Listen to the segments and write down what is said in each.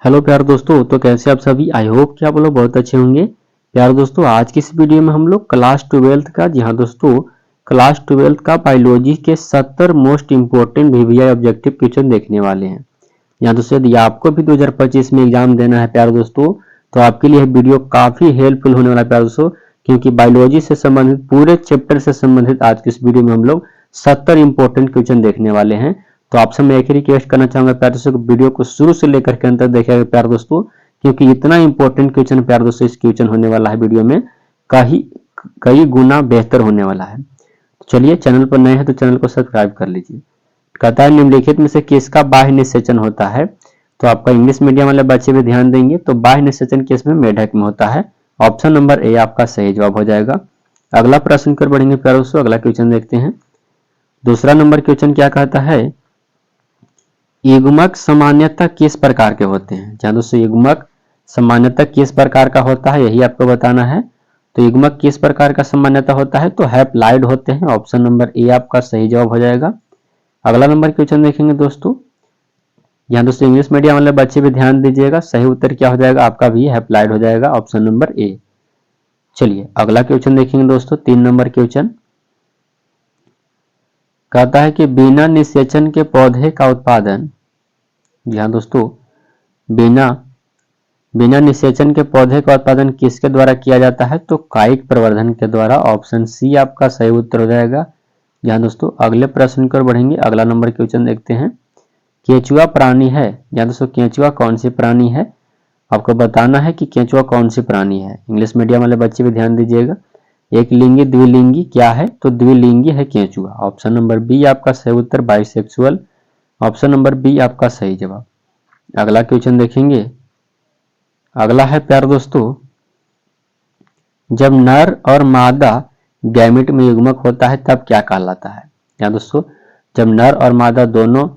Hello प्यारे दोस्तों, तो कैसे आप सभी। आई होप कि आप लोग बहुत अच्छे होंगे। प्यारे दोस्तों, आज की इस वीडियो में हम लोग क्लास 12 का, जी हाँ दोस्तों, क्लास 12 का बायोलॉजी के 70 most important VVI objective question देखने वाले हैं। यहाँ दोस्तों, यदि आपको भी 2025 में एग्जाम देना है प्यारे दोस्तों, तो आपके लिए वीडियो काफी हेल्पफुल होने वाला है प्यारे दोस्तों, क्योंकि बायोलॉजी से संबंधित पूरे चैप्टर से संबंधित आज की इस वीडियो में हम लोग 70 इंपोर्टेंट क्वेश्चन देखने वाले हैं। तो आपसे मैं एक ही रिक्वेस्ट करना चाहूंगा प्यारे दोस्तों, वीडियो को शुरू से लेकर के अंत तक देखिएगा प्यारे दोस्तों, क्योंकि इतना इंपॉर्टेंट क्वेश्चन प्यारे दोस्तों इस क्वेश्चन होने वाला है वीडियो में कई गुना बेहतर होने वाला है। तो चलिए, चैनल पर नए हैं तो चैनल को सब्सक्राइब कर लीजिए। कहता है निम्नलिखित में से किसका बाह्य निषेचन होता है। तो आपका इंग्लिश मीडियम वाले बच्चे भी ध्यान देंगे, तो बाह्य निषेचन किस में, मेढक में होता है। ऑप्शन नंबर ए आपका सही जवाब हो जाएगा। अगला प्रश्न कर बढ़ेंगे प्यारे दोस्तों, अगला क्वेश्चन देखते हैं। दूसरा नंबर क्वेश्चन क्या कहता है, युग्मक सामान्यतः किस प्रकार के होते हैं। जहां दोस्तों युग्मक सामान्यतः किस प्रकार का होता है, यही आपको बताना है। तो युग्मक किस प्रकार का सामान्यतः होता है, तो हैप्लाइड होते हैं। ऑप्शन नंबर ए आपका सही जवाब हो जाएगा। अगला नंबर क्वेश्चन देखेंगे दोस्तों। यहाँ दोस्तों इंग्लिश मीडियम वाले बच्चे भी ध्यान दीजिएगा, सही उत्तर क्या हो जाएगा आपका भी हैप्लाइड हो जाएगा, ऑप्शन नंबर ए। चलिए अगला क्वेश्चन देखेंगे दोस्तों, 3 नंबर क्वेश्चन कहता है कि बिना निषेचन के पौधे का उत्पादन, जी हाँ दोस्तों, बिना निषेचन के पौधे का उत्पादन किसके द्वारा किया जाता है, तो कायिक प्रवर्धन के द्वारा। ऑप्शन सी आपका सही उत्तर हो जाएगा। यहाँ दोस्तों अगले प्रश्न की ओर बढ़ेंगे, अगला नंबर क्वेश्चन देखते हैं। केंचुआ प्राणी है, यहाँ दोस्तों केंचुआ कौन सी प्राणी है, आपको बताना है कि केंचुआ कौन सी प्राणी है। इंग्लिश मीडियम वाले बच्चे भी ध्यान दीजिएगा। एक लिंगी द्विलिंगी क्या है, तो द्विलिंगी है केंचुआ। ऑप्शन नंबर बी आपका सही उत्तर, बाइसेक्सुअल। ऑप्शन नंबर बी आपका सही जवाब। अगला क्वेश्चन देखेंगे। अगला है प्यारे दोस्तों, जब नर और मादा गैमेट में युग्मक होता है तब क्या कहलाता है। यहाँ दोस्तों जब नर और मादा दोनों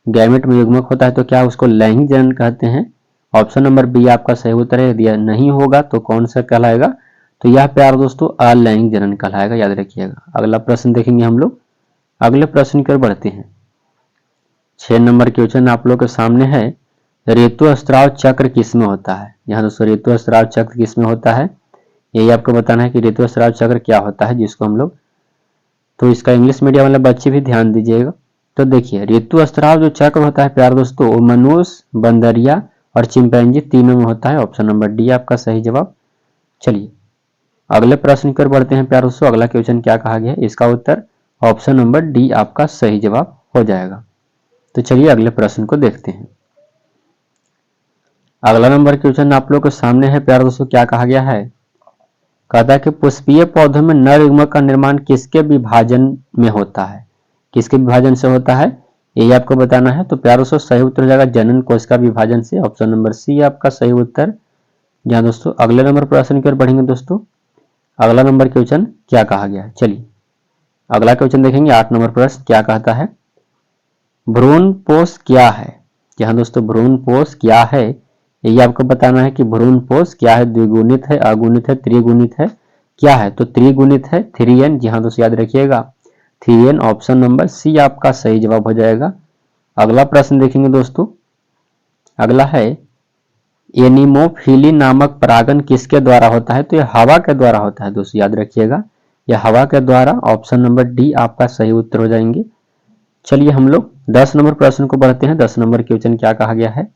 गैमेट में युग्मक होता है तो क्या उसको लैंगिक जनन कहते हैं। ऑप्शन नंबर बी आपका सही उत्तर है। यदि नहीं होगा तो कौन सा कहलाएगा, तो यह प्यारे दोस्तों अलैंगिक जनन कहलाएगा, याद रखिएगा। अगला प्रश्न देखेंगे हम लोग, अगले प्रश्न की ओर बढ़ते हैं। 6 नंबर क्वेश्चन आप लोग के सामने है, ऋतुस्राव चक्र किसमें होता है। यहाँ दोस्तों ऋतुस्राव चक्र किसमें होता है, यही आपको बताना है कि ऋतुस्राव चक्र क्या होता है, जिसको हम लोग, तो इसका इंग्लिश मीडियम वाले बच्चे भी ध्यान दीजिएगा। तो देखिए ऋतुस्राव जो चक्र होता है प्यारे दोस्तों, वो मनुष्य, बंदरिया और चिंपैंजी तीनों में होता है। ऑप्शन नंबर डी आपका सही जवाब। चलिए अगले प्रश्न की ओर बढ़ते हैं प्यारे दोस्तों। अगला क्वेश्चन क्या कहा गया है, इसका उत्तर ऑप्शन नंबर डी आपका सही जवाब हो जाएगा। तो चलिए अगले प्रश्न को देखते हैं। अगला नंबर क्वेश्चन आप लोग के सामने है प्यारे दोस्तों, क्या कहा गया है, कहता है कि पुष्पीय पौधों में नर युग्मक का निर्माण किसके विभाजन में होता है, किसके विभाजन से होता है, यही आपको बताना है। तो प्यारे दोस्तों सही उत्तर हो जाएगा जनन कोश का विभाजन से। ऑप्शन नंबर सी आपका सही उत्तर। यहाँ दोस्तों अगले नंबर प्रश्न की ओर बढ़ेंगे दोस्तों। अगला नंबर क्वेश्चन क्या कहा गया है, चलिए अगला क्वेश्चन देखेंगे। 8 नंबर प्रश्न क्या कहता है, भ्रूणपोष क्या है। यहाँ दोस्तों भ्रूणपोष क्या है, यही आपको बताना है कि भ्रूणपोष क्या है, द्विगुणित है, अगुणित है, त्रिगुणित है, क्या है, तो त्रिगुणित है, 3n। जी हाँ दोस्तों याद रखिएगा 3n। ऑप्शन नंबर सी आपका सही जवाब हो जाएगा। अगला प्रश्न देखेंगे दोस्तों। अगला है एनिमोफिली नामक परागण किसके द्वारा होता है, तो यह हवा के द्वारा होता है दोस्तों, याद रखिएगा यह हवा के द्वारा। ऑप्शन नंबर डी आपका सही उत्तर हो जाएंगे। चलिए हम लोग 10 नंबर प्रश्न को बढ़ते हैं। 10 नंबर क्वेश्चन क्या कहा गया है,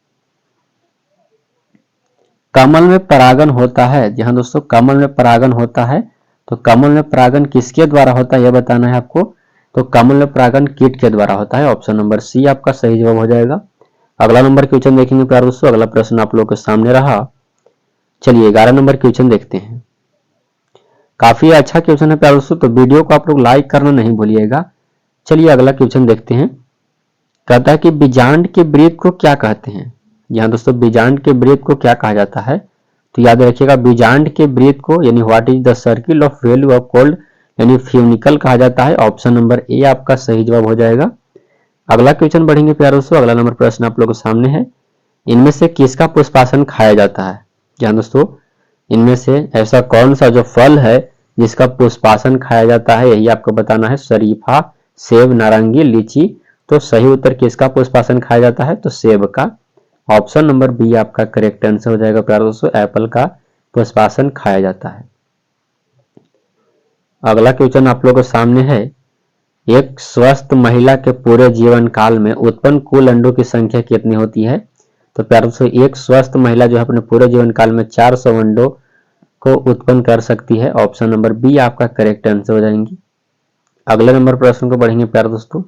कमल में परागण होता है। जी हाँ दोस्तों कमल में परागण होता है, तो कमल में परागण किसके द्वारा होता है यह बताना है आपको। तो कमल में परागण कीट के द्वारा होता है। ऑप्शन नंबर सी आपका सही जवाब हो जाएगा। अगला नंबर क्वेश्चन देखेंगे प्यारे दोस्तों। अगला प्रश्न आप लोग के सामने रहा। चलिए 11 नंबर क्वेश्चन देखते हैं। काफी अच्छा क्वेश्चन है प्यारे दोस्तों, तो वीडियो को आप लोग लाइक करना नहीं भूलिएगा। चलिए अगला क्वेश्चन देखते हैं। कहता है कि बीजांड के वृत्त को क्या कहते हैं। यहाँ दोस्तों बीजांड के वृत्त को क्या कहा जाता है, तो याद रखिएगा बीजांड के वृत्त को यानी what is the circle of value of cold यानी फ्यूनिकल कहा जाता है। ऑप्शन नंबर ए आपका सही जवाब हो जाएगा। अगला क्वेश्चन बढ़ेंगे प्यारे दोस्तों। अगला नंबर प्रश्न आप लोगों के सामने है, इनमें से किसका पुष्पासन खाया जाता है। यहाँ दोस्तों इनमें से ऐसा कौन सा जो फल है जिसका पुष्पासन खाया जाता है, यही आपको बताना है। शरीफा, सेब, नारंगी, लीची। तो सही उत्तर किसका पुष्पासन खाया जाता है, तो सेब का। ऑप्शन नंबर बी आपका करेक्ट आंसर हो जाएगा प्यारे दोस्तों, एप्पल का पुष्पासन खाया जाता है। अगला क्वेश्चन आप लोगों के सामने है, एक स्वस्थ महिला के पूरे जीवन काल में उत्पन्न कुल अंडों की संख्या कितनी होती है? तो प्यारे दोस्तों एक स्वस्थ महिला जो है अपने पूरे जीवन काल में 400 अंडों को उत्पन्न कर सकती है। ऑप्शन नंबर बी आपका करेक्ट आंसर हो जाएंगी। अगले नंबर प्रश्न को बढ़ेंगे प्यारे दोस्तों।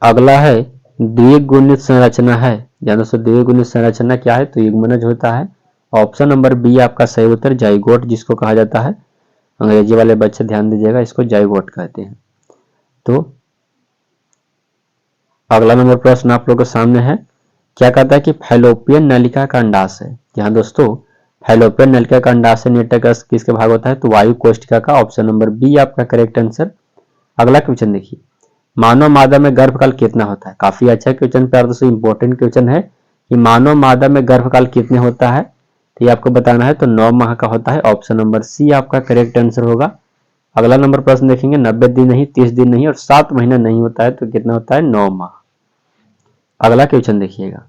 अगला है द्विगुणित संरचना है। ध्यान दोस्तों द्विगुणित संरचना क्या है? तो युग्मनज होता है। ऑप्शन नंबर बी आपका सही उत्तर जाइगोट जिसको कहा जाता है। अंग्रेजी वाले बच्चे ध्यान दीजिएगा, इसको जाइगोट कहते हैं। तो अगला नंबर प्रश्न आप लोगों के सामने है, क्या कहता है कि फैलोपियन नलिका का अंडाशय। यहाँ दोस्तों फैलोपियन नलिका का अंडाशय निटक किसके भाग होता है? तो वायु कोष्ठिका का। ऑप्शन नंबर बी आपका करेक्ट आंसर। अगला क्वेश्चन देखिए, मानव मादा में गर्भकाल कितना होता है? काफी अच्छा क्वेश्चन प्यारे दोस्तों, इंपॉर्टेंट क्वेश्चन है कि मानव मादा में गर्भकाल कितने होता है, तो ये आपको बताना है। तो 9 माह का होता है। ऑप्शन नंबर सी आपका करेक्ट आंसर होगा। अगला नंबर प्रश्न देखेंगे, 90 दिन नहीं, 30 दिन नहीं और 7 महीना नहीं होता है, तो कितना होता है? 9 माह। अगला क्वेश्चन देखिएगा,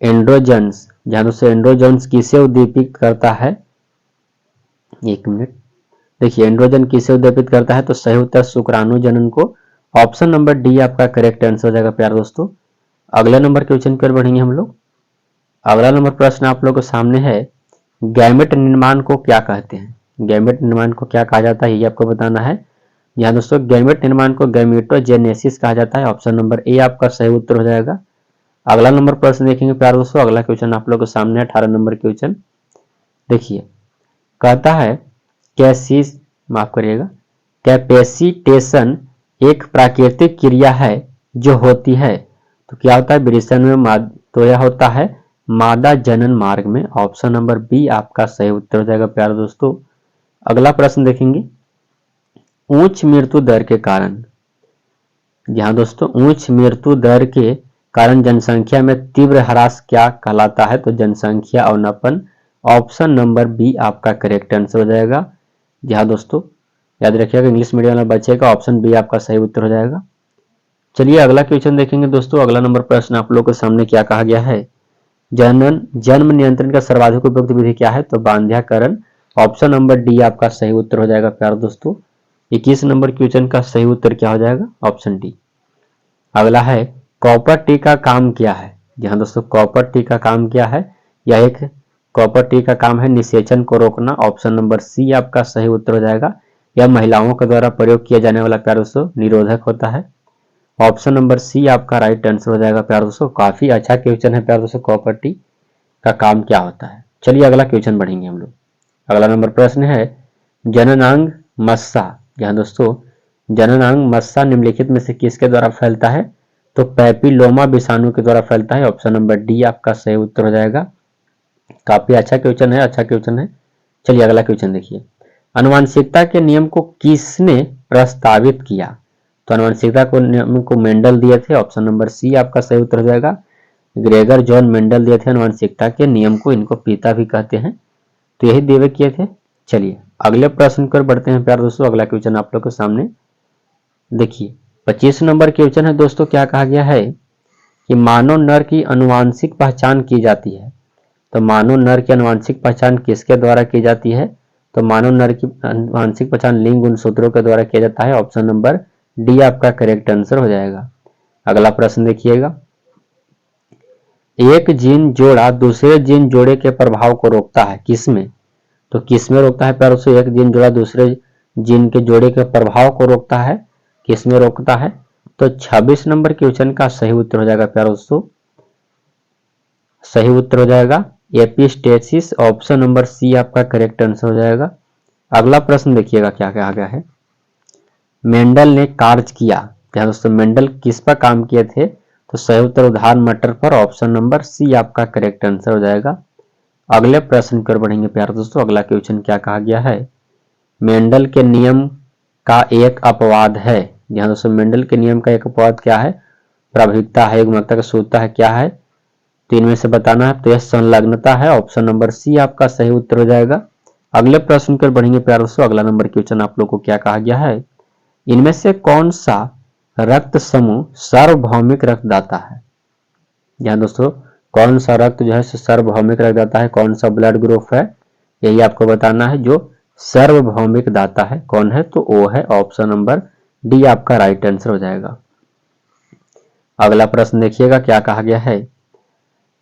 एंड्रोजन्स, जहां दोस्तों एंड्रोजन्स किसे उद्दीपित करता है? एक मिनट, देखिए एंड्रोजन किसे उद्दीपित करता है? तो सही उत्तर शुक्राणु जनन को। ऑप्शन नंबर डी आपका करेक्ट आंसर हो जाएगा प्यारे दोस्तों। अगले नंबर क्वेश्चन पर बढ़ेंगे हम लोग। अगला नंबर प्रश्न आप लोगों के सामने है, गैमेट निर्माण को क्या कहते हैं? गैमेट निर्माण को क्या कहा जाता है ये आपको बताना है। यहाँ दोस्तों गैमेट निर्माण को गैमेटोजेनेसिस कहा जाता है। ऑप्शन नंबर ए आपका सही उत्तर हो जाएगा। अगला नंबर प्रश्न देखेंगे प्यारे दोस्तों। अगला क्वेश्चन आप लोगों के सामने 18 नंबर क्वेश्चन देखिए, कहता है कैसिस माफ करिएगा कैपेसिटेशन एक प्राकृतिक क्रिया है जो होती है, तो क्या होता है? विरेचन में। तो यह होता है मादा जनन मार्ग में। ऑप्शन नंबर बी आपका सही उत्तर हो जाएगा प्यारे दोस्तों। अगला प्रश्न देखेंगे, उच्च मृत्यु दर के कारण। यहाँ दोस्तों उच्च मृत्यु दर के कारण जनसंख्या में तीव्र ह्रास क्या कहलाता है? तो जनसंख्या अवनपन। ऑप्शन नंबर बी आपका करेक्ट आंसर हो जाएगा। जहाँ दोस्तों याद रखिएगा इंग्लिश मीडियम वाला बच्चे का ऑप्शन बी आपका सही उत्तर हो जाएगा। चलिए अगला क्वेश्चन देखेंगे दोस्तों। अगला नंबर प्रश्न आप लोगों के सामने क्या कहा गया है, जन्म नियंत्रण का सर्वाधिक उपयुक्त विधि क्या है? तो बांध्याकरण। ऑप्शन नंबर डी आपका सही उत्तर हो जाएगा प्यारे दोस्तों। 21 नंबर क्वेश्चन का सही उत्तर क्या हो जाएगा? Option D. अगला है कॉपर टी का काम क्या है? यहाँ दोस्तों कॉपर टी का काम क्या है? यह एक कॉपर टी का काम है निषेचन को रोकना। ऑप्शन नंबर सी आपका सही उत्तर हो जाएगा। यह महिलाओं के द्वारा प्रयोग किया जाने वाला प्यारे दोस्तों निरोधक होता है। ऑप्शन नंबर सी आपका राइट आंसर हो जाएगा प्यारे दोस्तों। काफी अच्छा क्वेश्चन है प्यारे दोस्तों, कॉपर टी का काम क्या होता है। चलिए अगला क्वेश्चन बढ़ेंगे हम लोग। अगला नंबर प्रश्न है, जननांग मस्सा। यहाँ दोस्तों जननांग मस्सा निम्नलिखित में से किसके द्वारा फैलता है? तो पैपिलोमा विषाणु के द्वारा फैलता है। ऑप्शन नंबर डी आपका सही उत्तर हो जाएगा। काफी अच्छा क्वेश्चन है, अच्छा क्वेश्चन है। चलिए अगला क्वेश्चन देखिए, आनुवंशिकता के नियम को किसने प्रस्तावित किया? तो आनुवंशिकता को नियम को मेंडल दिए थे। ऑप्शन नंबर सी आपका सही उत्तर हो जाएगा। ग्रेगर जॉन मेंडल दिए थे आनुवंशिकता के नियम को, इनको पिता भी कहते हैं, तो यही दिए किए थे। चलिए अगले प्रश्न पर बढ़ते हैं प्यारे दोस्तों। अगला क्वेश्चन आप लोग के सामने देखिए, 25 नंबर क्वेश्चन है दोस्तों। क्या कहा गया है कि मानव नर की आनुवंशिक पहचान की जाती है। तो मानव नर की आनुवंशिक पहचान किसके द्वारा की जाती है? तो मानव नर की आनुवंशिक पहचान लिंग गुणसूत्रों के द्वारा किया जाता है। ऑप्शन नंबर डी आपका करेक्ट आंसर हो जाएगा। अगला प्रश्न देखिएगा, एक जीन जोड़ा दूसरे जीन जोड़े के प्रभाव को रोकता है, किसमें? तो किसमें रोकता है प्यारे दोस्तों? एक जीन जोड़ा दूसरे जीन के जोड़े के प्रभाव को रोकता है, किसमें रोकता है? तो 26 नंबर क्वेश्चन का सही उत्तर हो जाएगा प्यारे दोस्तों। सही उत्तर हो जाएगा एपिस्टेसिस। ऑप्शन नंबर सी आपका करेक्ट आंसर हो जाएगा। अगला प्रश्न देखिएगा क्या कहा गया है, मेंडल ने कार्य किया। क्या दोस्तों मेंडल किस पर काम किए थे? तो सही उत्तर उदाहरण मटर पर। ऑप्शन नंबर सी आपका करेक्ट आंसर हो जाएगा। अगले प्रश्न पर बढ़ेंगे प्यारे दोस्तों। अगला क्वेश्चन क्या कहा गया है, मेंडल के नियम का एक अपवाद है। यहाँ दोस्तों मेंडल के नियम का एक अपवाद क्या है? प्राभिकता है, गुणवत्ता का सूत्रता है, क्या है? तो इनमें से बताना है। तो यह संलग्नता है। ऑप्शन नंबर सी आपका सही उत्तर हो जाएगा। अगले प्रश्न पर बढ़ेंगे प्यारे दोस्तों। अगला नंबर क्वेश्चन आप लोग को क्या कहा गया है, इनमें से कौन सा रक्त समूह सार्वभौमिक रक्तदाता है? यहाँ दोस्तों कौन सा रक्त जो है सार्वभौमिक रक्त दाता है, कौन सा ब्लड ग्रुप है, यही आपको बताना है। जो सार्वभौमिक दाता है कौन है, तो वो है ऑप्शन नंबर डी आपका राइट आंसर हो जाएगा। अगला प्रश्न देखिएगा क्या कहा गया है,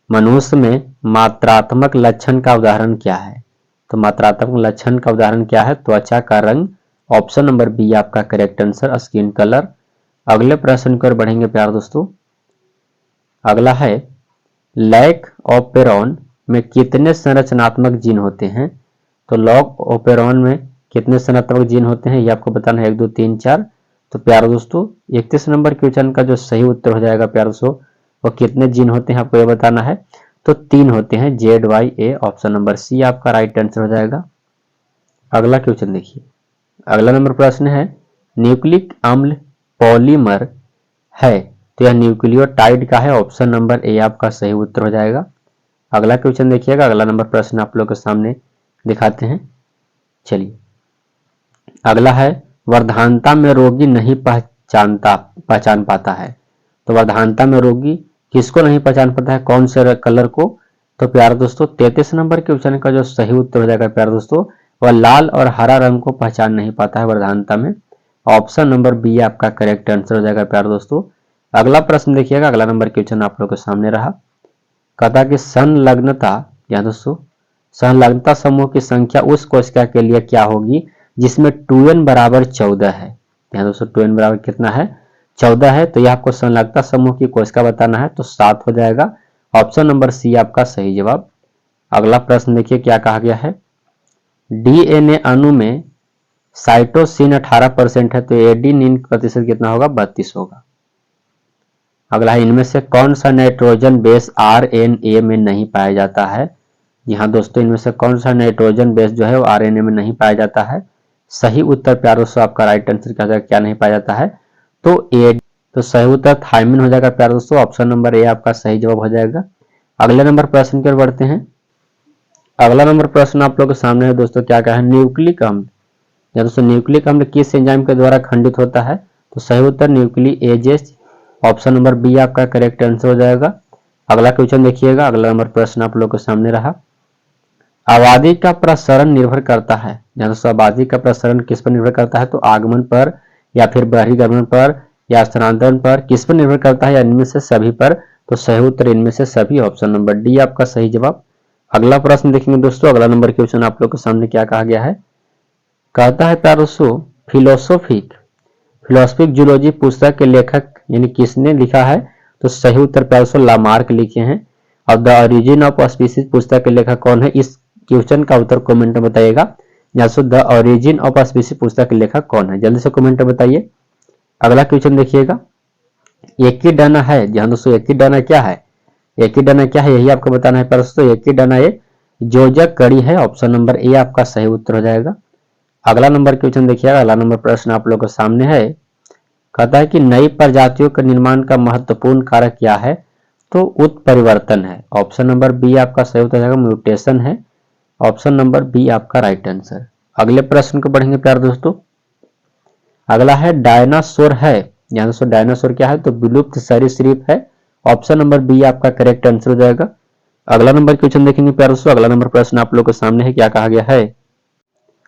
मनुष्य में मात्रात्मक लक्षण का उदाहरण क्या है। तो मात्रात्मक लक्षण का उदाहरण क्या है, त्वचा का रंग, ऑप्शन नंबर बी आपका करेक्ट आंसर स्किन कलर। अगले प्रश्न की ओर बढ़ेंगे प्यार दोस्तों। अगला है लैक ऑपेरॉन में कितने संरचनात्मक जीन होते हैं। तो लॉक ऑपेरॉन में कितने संरचनात्मक जीन होते हैं, ये आपको बताना है 1 2 3 4। तो प्यार दोस्तों 31 नंबर क्वेश्चन का जो सही उत्तर हो जाएगा प्यार दोस्तों, वो कितने जीन होते हैं आपको ये बताना है। तो 3 होते हैं, ZYA, ऑप्शन नंबर सी आपका राइट आंसर हो जाएगा। अगला क्वेश्चन देखिए, अगला नंबर प्रश्न है न्यूक्लिक अम्ल पॉलीमर है, तो यह न्यूक्लियोटाइड का है, ऑप्शन नंबर ए आपका सही उत्तर हो जाएगा। अगला क्वेश्चन देखिएगा, अगला नंबर प्रश्न आप लोग के सामने दिखाते हैं। चलिए अगला है वर्धानता में रोगी नहीं पहचान पाता है। तो वर्धानता में रोगी किसको नहीं पहचान पाता है, कौन से कलर को। तो प्यार दोस्तों 33 नंबर क्वेश्चन का जो सही उत्तर हो जाएगा प्यार दोस्तों, वह लाल और हरा रंग को पहचान नहीं पाता है वर्धानता में, ऑप्शन नंबर बी आपका करेक्ट आंसर हो जाएगा प्यार दोस्तों। अगला प्रश्न देखिएगा, अगला नंबर क्वेश्चन आप लोग के सामने रहा, कहता कि संलग्नता, या दोस्तों संलग्नता समूह की संख्या उस कोशिका के लिए क्या होगी जिसमें 2n बराबर 14 है। यहाँ दोस्तों 2n बराबर कितना है, 14 है। तो यह आपको संलग्नता समूह की कोशिका बताना है, तो 7 हो जाएगा, ऑप्शन नंबर सी आपका सही जवाब। अगला प्रश्न देखिए क्या कहा गया है, डीएनए अणु में साइटोसिन 18% है, तो एडेनिन प्रतिशत कितना होगा, 32 होगा। अगला है इनमें से कौन सा नाइट्रोजन बेस आरएनए में नहीं पाया जाता है। यहाँ दोस्तों इनमें से कौन सा नाइट्रोजन बेस जो है वो आरएनए में नहीं पाया जाता है। सही उत्तर प्यार दोस्तों आपका राइट आंसर क्या हो जाएगा, क्या नहीं पाया जाता है, तो ए। तो सही उत्तर थायमिन हो जाएगा प्यार दोस्तों, ऑप्शन नंबर ए आपका सही जवाब हो जाएगा। अगले नंबर प्रश्न की ओर बढ़ते हैं। अगला नंबर प्रश्न आप लोग के सामने है दोस्तों, क्या कहा है, न्यूक्लिक अम्ल, या दोस्तों न्यूक्लिक अम्ल किस एंजाइम के द्वारा खंडित होता है। तो सही उत्तर न्यूक्लिएजेज, ऑप्शन नंबर बी आपका करेक्ट आंसर हो जाएगा। अगला क्वेश्चन देखिएगा, अगला नंबर प्रश्न आप लोग के सामने रहा, आबादी का प्रसरण निर्भर करता है। दोस्तों आबादी का प्रसरण किस पर निर्भर करता है, तो आगमन पर या फिर बहिर्गमन पर या स्थानांतरण पर, किस पर निर्भर करता है, या इनमें से सभी पर। तो सही उत्तर इनमें से सभी, ऑप्शन नंबर डी आपका सही जवाब। अगला प्रश्न देखेंगे दोस्तों, अगला नंबर क्वेश्चन आप लोग के सामने क्या कहा गया है, कहता है प्यार दोस्तों फिलोसफिक जूलॉजी पुस्तक के लेखक यानी किसने लिखा है। तो सही उत्तर प्यार दोस्तों लामार्क लिखे हैं। और द ओरिजिन ऑफ स्पीसीज पुस्तक के लेखक कौन है, इस क्वेश्चन का उत्तर कमेंट में बताइएगा। जैसे द ओरिजिन ऑफ स्पीसीज पुस्तक के लेखक कौन है, जल्दी से कमेंट में बताइए। अगला क्वेश्चन देखिएगा, एकिडाना है। जहां दोस्तों एकिडाना क्या है, एकिडाना क्या है यही आपको बताना है। दोस्तों एकिडाना ये जोजक कड़ी है, ऑप्शन नंबर ए आपका सही उत्तर हो जाएगा। अगला नंबर क्वेश्चन देखिएगा, अगला नंबर प्रश्न आप लोगों के सामने है, कहता है कि नई प्रजातियों के निर्माण का महत्वपूर्ण कारक क्या है। तो उत्परिवर्तन है, ऑप्शन नंबर बी आपका सही उत्तर हो जाएगा, म्यूटेशन है, ऑप्शन नंबर बी आपका राइट आंसर। अगले प्रश्न को बढ़ेंगे प्यार दोस्तों। अगला है डायनासोर है। यहाँ दोस्तों डायनासोर क्या है, तो विलुप्त सरीसृप है, ऑप्शन नंबर बी आपका करेक्ट आंसर हो जाएगा। अगला नंबर क्वेश्चन देखेंगे प्यार दोस्तों, अगला नंबर प्रश्न आप लोग के सामने है, क्या कहा गया है,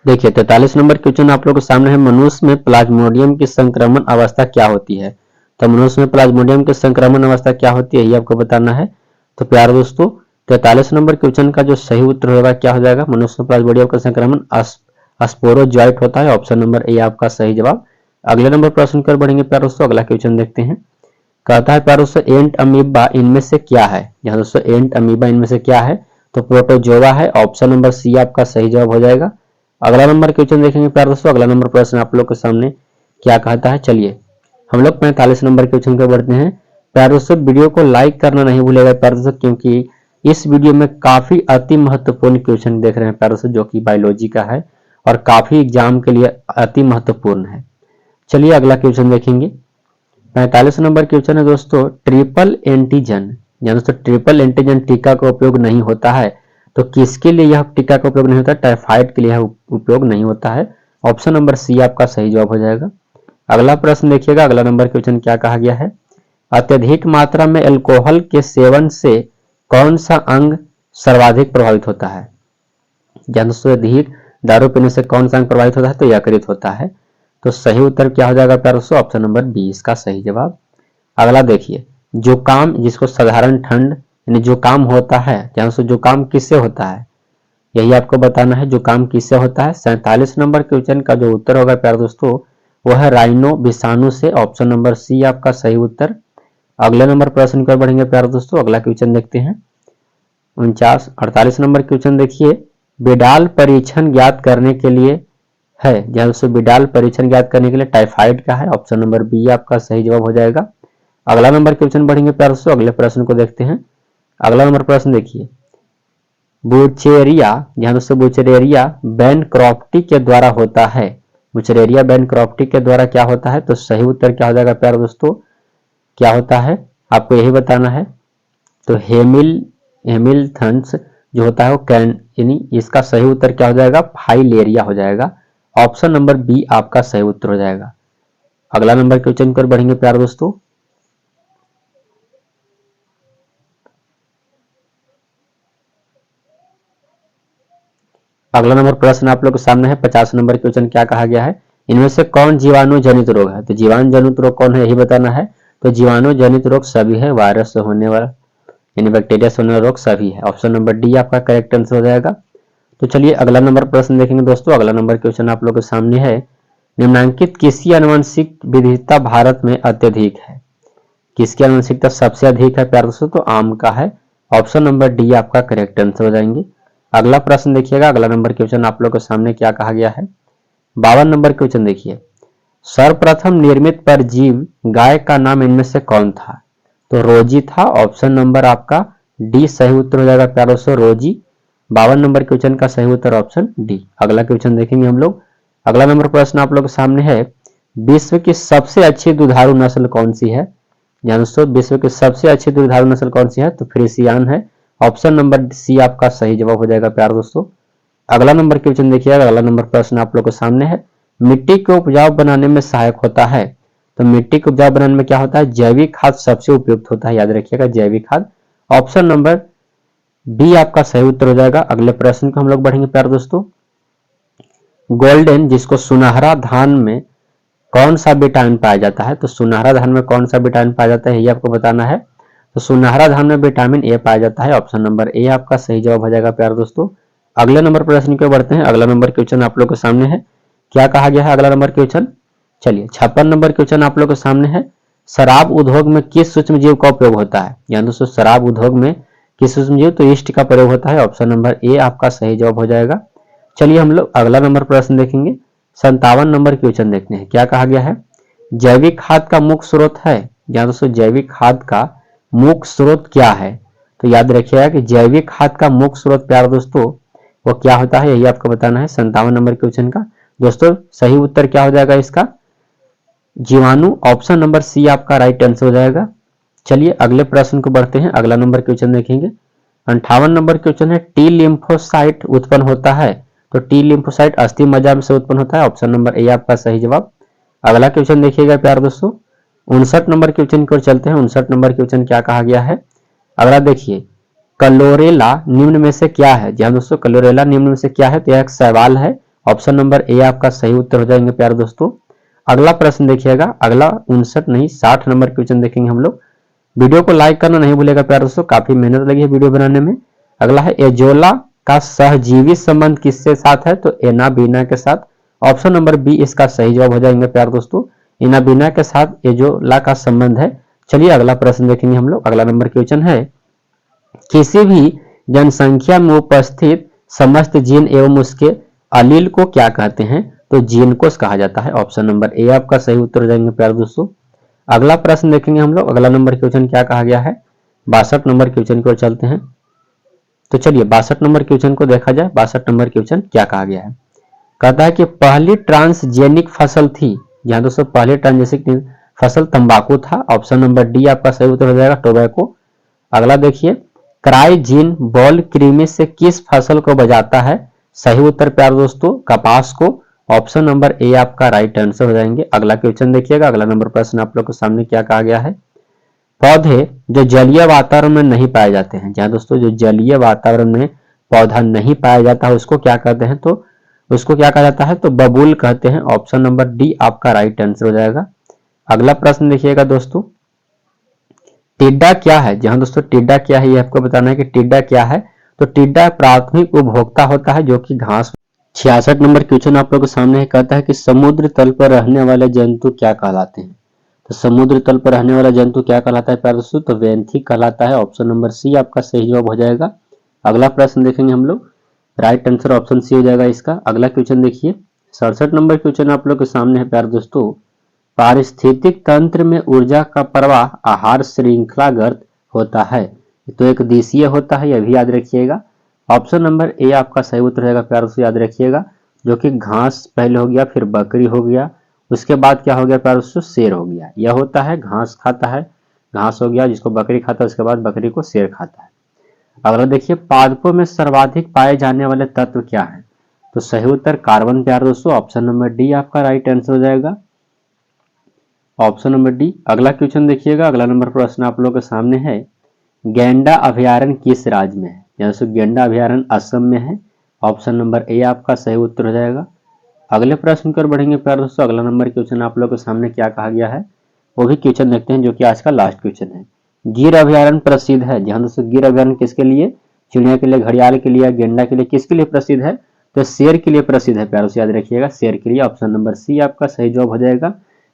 देखिए 43 नंबर क्वेश्चन आप लोग के सामने है, मनुष्य में प्लाज्मोडियम की संक्रमण अवस्था क्या होती है। तो मनुष्य में प्लाज्मोडियम की संक्रमण अवस्था क्या होती है ये आपको बताना है। तो प्यार दोस्तों 43 नंबर क्वेश्चन का जो सही उत्तर होगा क्या हो जाएगा, मनुष्य में प्लाज्मोडियम का संक्रमण स्पोरोजॉइट होता है, ऑप्शन नंबर ए आपका सही जवाब। अगले नंबर प्रश्न पर बढ़ेंगे प्यार दोस्तों, अगला क्वेश्चन देखते हैं, कहता है प्यार दोस्तों एंट अमीबा इनमें से क्या है। यहाँ दोस्तों एंट अमीबा इनमें से क्या है, तो प्रोटोजोआ है, ऑप्शन नंबर सी आपका सही जवाब हो जाएगा। अगला नंबर क्वेश्चन देखेंगे प्यार दोस्तों, अगला नंबर प्रश्न आप लोग के सामने क्या कहता है। चलिए हम लोग 45 नंबर क्वेश्चन पे बढ़ते हैं। प्यार दोस्तों वीडियो को लाइक करना नहीं भूलेगा प्यार दोस्तों, क्योंकि इस वीडियो में काफी अति महत्वपूर्ण क्वेश्चन देख रहे हैं प्यार दोस्तों, जो कि बायोलॉजी का है और काफी एग्जाम के लिए अति महत्वपूर्ण है। चलिए अगला क्वेश्चन देखेंगे। 45 नंबर क्वेश्चन है दोस्तों, ट्रिपल एंटीजन, या दोस्तों ट्रिपल एंटीजन टीका का उपयोग नहीं होता है, तो किसके लिए यह टीका का उपयोग नहीं होता है, टाइफाइड के लिए उपयोग नहीं होता है, ऑप्शन नंबर सी आपका सही जवाब हो जाएगा। अगला प्रश्न देखिएगा, अगला नंबर क्वेश्चन क्या कहा गया है, अत्यधिक मात्रा में अल्कोहल के सेवन से कौन सा अंग सर्वाधिक प्रभावित होता है? जन से अधिक दारू पीने से कौन सा अंग प्रभावित होता है? तो यकृत होता है। तो सही उत्तर क्या हो जाएगा प्यारे दोस्तों? ऑप्शन नंबर बी इसका सही जवाब। अगला देखिए, जुकाम जिसको साधारण ठंड यानी जुकाम होता है, जहां से जुकाम किससे होता है यही आपको बताना है, जुकाम किससे होता है। 47 नंबर क्वेश्चन का जो उत्तर होगा प्यारे दोस्तों वह है राइनो विषाणु से। ऑप्शन नंबर सी आपका सही उत्तर। अगले नंबर प्रश्न पर बढ़ेंगे प्यारे दोस्तों, अगला क्वेश्चन देखते हैं 48 नंबर क्वेश्चन देखिए, बिडाल परीक्षण ज्ञात करने के लिए है, जहां से बिडाल परीक्षण ज्ञात करने के लिए टाइफाइड का है। ऑप्शन नंबर बी आपका सही जवाब हो जाएगा। अगला नंबर क्वेश्चन बढ़ेंगे प्यारे दोस्तों, अगले प्रश्न को देखते हैं। अगला नंबर प्रश्न देखिए, बुचेरिया जहां दोस्तों बुचेरिया बैनक्रॉफ्टी के द्वारा होता है, बुचेरिया बैनक्रॉफ्टी के द्वारा क्या होता है? तो सही उत्तर क्या हो जाएगा प्यारे दोस्तों? क्या होता है आपको यही बताना है। तो हेमिल्थन्स जो होता है वो यानी इसका सही उत्तर क्या हो जाएगा? फाइलेरिया हो जाएगा। ऑप्शन नंबर बी आपका सही उत्तर हो जाएगा। अगला नंबर क्वेश्चन पर बढ़ेंगे प्यारे दोस्तों, अगला नंबर प्रश्न आप लोग के सामने है 50 नंबर क्वेश्चन। क्या कहा गया है? इनमें से कौन जीवाणु जनित रोग है? तो जीवाणु जनित रोग कौन है यही बताना है। तो जीवाणु जनित रोग सभी है, वायरस से होने वाला यानी बैक्टीरिया से होने वाला रोग सभी है। ऑप्शन नंबर डी आपका करेक्ट आंसर हो जाएगा। तो चलिए अगला नंबर प्रश्न देखेंगे दोस्तों। अगला नंबर क्वेश्चन आप लोग के सामने है, निम्नलिखित किसकी आनुवंशिक विविधता भारत में अत्यधिक है? किसकी आनुवंशिकता सबसे अधिक है प्यारे दोस्तों? तो आम का है। ऑप्शन नंबर डी आपका करेक्ट आंसर हो जाएंगे। अगला प्रश्न देखिएगा, अगला नंबर क्वेश्चन आप लोग के सामने क्या कहा गया है? 52 नंबर क्वेश्चन देखिए, सर्वप्रथम निर्मित परजीव गाय का नाम इनमें से कौन था? तो रोजी था। ऑप्शन नंबर आपका डी सही उत्तर हो जाएगा प्यारे दोस्तों, रोजी। 52 नंबर क्वेश्चन का सही उत्तर ऑप्शन डी। अगला क्वेश्चन देखेंगे हम लोग। अगला नंबर प्रश्न आप लोग के सामने है, विश्व की सबसे अच्छी दुधारू नस्ल कौन सी है? दोस्तों विश्व की सबसे अच्छी दुधारू नस्ल कौन सी है? तो फ्रिसियान है। ऑप्शन नंबर सी आपका सही जवाब हो जाएगा प्यारे दोस्तों। अगला नंबर क्वेश्चन देखिएगा, अगला नंबर प्रश्न आप लोग के सामने है, मिट्टी को उपजाऊ बनाने में सहायक होता है। तो मिट्टी को उपजाऊ बनाने में क्या होता है? जैविक खाद सबसे उपयुक्त होता है, याद रखिएगा जैविक खाद। ऑप्शन नंबर बी आपका सही उत्तर हो जाएगा। अगले प्रश्न को हम लोग बढ़ेंगे प्यारे दोस्तों, गोल्डन जिसको सुनहरा धान में कौन सा विटामिन पाया जाता है? तो सुनहरा धान में कौन सा विटामिन पाया जाता है ये आपको बताना है। तो सुनहरा धान में विटामिन ए पाया जाता है। ऑप्शन नंबर ए आपका सही जवाब हो जाएगा प्यारे दोस्तों। अगले नंबर प्रश्न को बढ़ते हैं। अगला नंबर क्वेश्चन आप लोग के सामने है, क्या कहा गया है अगला नंबर क्वेश्चन? चलिए 56 नंबर क्वेश्चन आप लोग के सामने है, शराब उद्योग में किस सूक्ष्म जीव का उपयोग होता है? यानी दोस्तों शराब उद्योग में किस सूक्ष्म जीव? तो ईस्ट का प्रयोग होता है। ऑप्शन नंबर ए आपका सही जवाब हो जाएगा। चलिए हम लोग अगला नंबर प्रश्न देखेंगे। 57 नंबर क्वेश्चन देखते हैं, क्या कहा गया है? जैविक खाद का मुख्य स्रोत है। जहां दोस्तों जैविक खाद का मुख्य स्रोत क्या है? तो याद रखिएगा कि जैविक खाद का मुख्य स्रोत प्यारे दोस्तों वो क्या होता है यही आपको बताना है 57 नंबर क्वेश्चन का। दोस्तों सही उत्तर क्या हो जाएगा इसका? जीवाणु। ऑप्शन नंबर सी आपका राइट आंसर हो जाएगा। चलिए अगले प्रश्न को बढ़ते हैं, अगला नंबर क्वेश्चन देखेंगे। 58 नंबर क्वेश्चन है, टी लिम्फोसाइट उत्पन्न होता है। तो टी लिम्फोसाइट अस्थि मज्जा से उत्पन्न होता है। ऑप्शन नंबर ए आपका सही जवाब। अगला क्वेश्चन देखिएगा प्यारे दोस्तों, 59 नंबर क्वेश्चन की ओर चलते हैं। 59 नंबर क्वेश्चन क्या कहा गया है? अगला देखिए, क्लोरेला निम्न में से क्या है? जहां दोस्तों क्लोरेला निम्न में से क्या है? तो यह एक सवाल है। ऑप्शन नंबर ए आपका सही उत्तर हो जाएंगे प्यारे दोस्तों। अगला प्रश्न देखिएगा, अगला 59 नहीं 60 नंबर क्वेश्चन देखेंगे हम लोग। वीडियो को लाइक करना नहीं भूलेगा प्यारे दोस्तों, काफी मेहनत लगी है वीडियो बनाने में। अगला है, एजोला का सहजीवी संबंध किसके साथ है? तो एनाबीना के साथ। ऑप्शन नंबर बी इसका सही जवाब हो जाएंगे प्यारे दोस्तों, एनाबीना के साथ एजोला का संबंध है। चलिए अगला प्रश्न देखेंगे हम लोग। अगला नंबर क्वेश्चन है, किसी भी जनसंख्या में उपस्थित समस्त जीन एवं उसके अलील को क्या कहते हैं? तो जीन कोष कहा जाता है। ऑप्शन नंबर ए आपका सही उत्तर हो जाएंगे प्यारे दोस्तों। अगला प्रश्न देखेंगे हम लोग। अगला नंबर क्वेश्चन क्या कहा गया है? 62 नंबर क्वेश्चन की ओर चलते हैं। तो चलिए 62 नंबर क्वेश्चन को देखा जाए। 62 नंबर क्वेश्चन क्या कहा गया है? कहता है कि पहली ट्रांसजेनिक फसल थी। जहां दोस्तों पहली ट्रांसजेनिक फसल तंबाकू था। ऑप्शन नंबर डी आपका सही उत्तर हो जाएगा, टोबैको। अगला देखिए, क्राइजीन बॉल कृमि से किस फसल को बचाता है? सही उत्तर प्यारे दोस्तों कपास को। ऑप्शन नंबर ए आपका राइट आंसर हो जाएंगे। अगला क्वेश्चन देखिएगा। अगला नंबर प्रश्न आप लोग के सामने क्या कहा गया है? पौधे जो जलीय वातावरण में नहीं पाए जाते हैं, जहां दोस्तों जो जलीय वातावरण में पौधा नहीं पाया जाता है उसको क्या कहते हैं, तो उसको क्या कहा जाता है, तो बबूल कहते हैं। ऑप्शन नंबर डी आपका राइट आंसर हो जाएगा। अगला प्रश्न देखिएगा दोस्तों, टिड्डा क्या है। जहां दोस्तों टिड्डा क्या है ये आपको बताना है कि टिड्डा क्या है। तो टिड्डा प्राथमिक उपभोक्ता होता है जो कि घास। 66 नंबर क्वेश्चन आप लोगों के सामने कहता है कि समुद्र तल पर रहने वाले जंतु क्या कहलाते हैं। तो समुद्र तल पर रहने वाला जंतु क्या कहलाता है प्यारे दोस्तों, तो वेंथिक कहलाता है। ऑप्शन नंबर सी आपका सही जवाब हो जाएगा। अगला प्रश्न देखेंगे हम लोग, राइट आंसर ऑप्शन सी हो जाएगा इसका। अगला क्वेश्चन देखिए, 67 नंबर क्वेश्चन आप लोग के सामने है प्यारे दोस्तों, पारिस्थितिक तंत्र में ऊर्जा का प्रवाह आहार श्रृंखलागत होता है, तो एक दिशीय होता है, यह भी याद रखिएगा। ऑप्शन नंबर ए आपका सही उत्तर रहेगा प्यारे दोस्तों, याद रखिएगा। जो कि घास पहले हो गया, फिर बकरी हो गया, उसके बाद क्या हो गया प्यारे दोस्तों, शेर हो गया। यह होता है घास खाता है, घास हो गया जिसको बकरी खाता है, उसके बाद बकरी को शेर खाता है। अगला देखिए, पादपों में सर्वाधिक पाए जाने वाले तत्व क्या है। तो सही उत्तर कार्बन प्यारे दोस्तों, ऑप्शन नंबर डी आपका राइट आंसर हो जाएगा। Option number D. अगला क्वेश्चन देखिएगा, अगला नंबर प्रश्न आप लोगों के सामने है, गैंडा अभयारण्य किस राज्य में है। जैसे गैंडा अभयारण्य असम में है। ऑप्शन नंबर ए आपका सही उत्तर हो जाएगा। अगले प्रश्न की ओर बढ़ेंगे प्यारे दोस्तों। अगला नंबर क्वेश्चन आप लोगों के सामने क्या कहा गया है वो भी क्वेश्चन देखते हैं, जो कि आज का लास्ट क्वेश्चन है। गिर अभयारण्य प्रसिद्ध है। जहां दोस्तों गिर अभयारण्य किसके लिए, चिड़िया के लिए, घड़ियाल के लिए, गेंडा के लिए, किसके लिए प्रसिद्ध है, तो शेर के लिए प्रसिद्ध है प्यारे दोस्तों, याद रखिएगा शेर के लिए। ऑप्शन नंबर सी आपका सही जवाब हो जाएगा।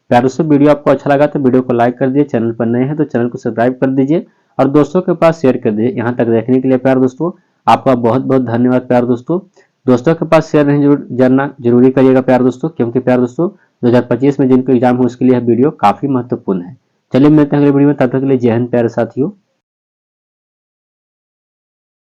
प्यारे दोस्तों वीडियो आपको अच्छा लगा तो वीडियो को लाइक कर दीजिए, चैनल पर नए हैं तो चैनल को सब्सक्राइब कर दीजिए और दोस्तों के पास शेयर कर दीजिए। यहाँ तक देखने के लिए प्यारे दोस्तों आपका बहुत बहुत धन्यवाद। प्यारे दोस्तों दोस्तों के पास शेयर नहीं जानना जरूरी करिएगा प्यारे दोस्तों, क्योंकि प्यारे दोस्तों 2025 में जिनको एग्जाम हो उसके लिए यह वीडियो काफी महत्वपूर्ण है। चलिए मिलते हैं अगले वीडियो में, तब तक के लिए जय हिंद प्यारे साथियों।